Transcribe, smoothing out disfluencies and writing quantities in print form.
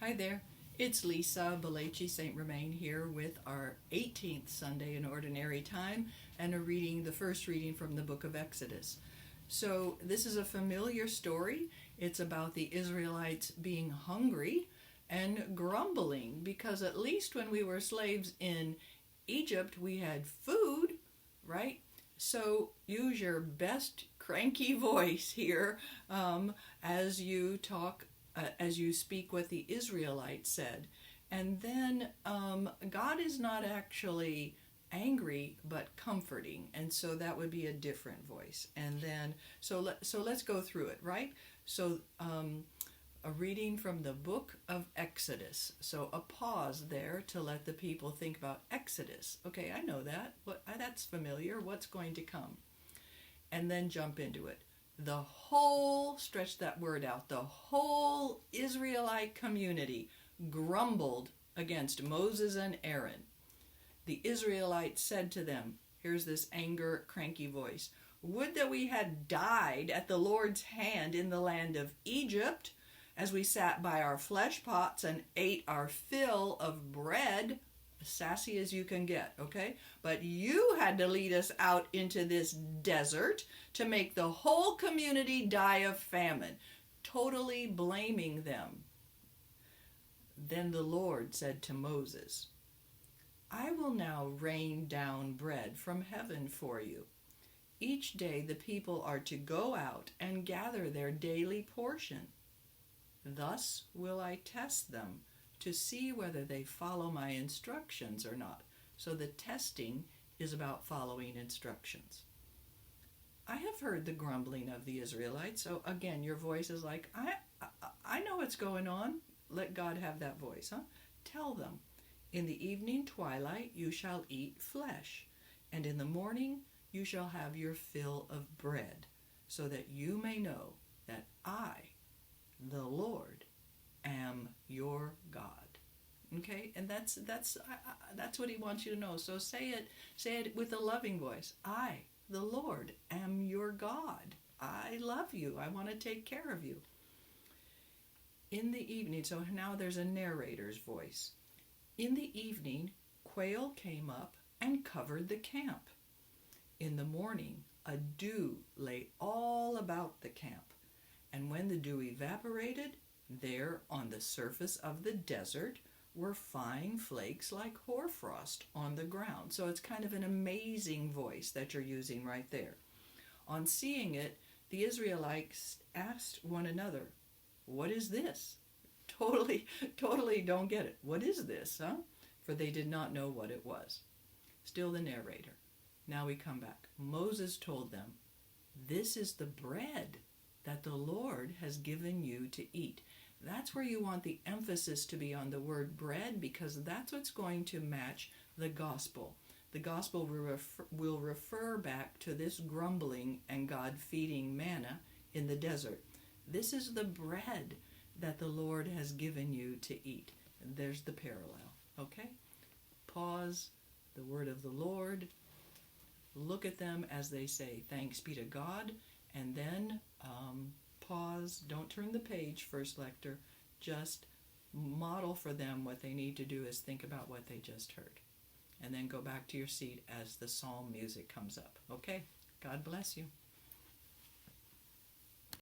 Hi there, it's Lisa Balachi St. Romain here with our 18th Sunday in Ordinary Time and the first reading from the book of Exodus. So this is a familiar story. It's about the Israelites being hungry and grumbling because at least when we were slaves in Egypt we had food, right? So use your best cranky voice here as you talk as you speak what the Israelites said. And then God is not actually angry but comforting, and so that would be a different voice. And then let's go through it, right? So a reading from the book of Exodus. So a pause there to let the people think about Exodus. Okay, I know that. That's familiar. What's going to come? And then jump into it. Stretch that word out, the whole Israelite community grumbled against Moses and Aaron. The Israelites said to them, here's this anger, cranky voice, would that we had died at the Lord's hand in the land of Egypt, as we sat by our flesh pots and ate our fill of bread, as sassy as you can get, okay? But you had to lead us out into this desert to make the whole community die of famine, totally blaming them. Then the Lord said to Moses, I will now rain down bread from heaven for you. Each day the people are to go out and gather their daily portion. Thus will I test them to see whether they follow my instructions or not. So the testing is about following instructions. I have heard the grumbling of the Israelites. So again, your voice is like, I know what's going on. Let God have that voice, huh? Tell them, in the evening twilight you shall eat flesh, and in the morning you shall have your fill of bread, so that you may know that I, the Lord, am your God. Okay, and that's what he wants you to know. So say it with a loving voice. I, the Lord, am your God. I love you. I want to take care of you. In the evening, so now there's a narrator's voice. In the evening, quail came up and covered the camp. In the morning, a dew lay all about the camp. And when the dew evaporated, there on the surface of the desert were fine flakes like hoarfrost on the ground. So it's kind of an amazing voice that you're using right there. On seeing it, the Israelites asked one another, what is this? Totally don't get it. What is this, huh? For they did not know what it was. Still the narrator. Now we come back. Moses told them, this is the bread that the Lord has given you to eat. That's where you want the emphasis to be on the word bread, because that's what's going to match the gospel. The gospel will refer back to this grumbling and God feeding manna in the desert. This is the bread that the Lord has given you to eat. And there's the parallel, okay? Pause, the word of the Lord. Look at them as they say, thanks be to God, and then pause. Don't turn the page, first lector. Just model for them what they need to do is think about what they just heard. And then go back to your seat as the psalm music comes up. Okay? God bless you.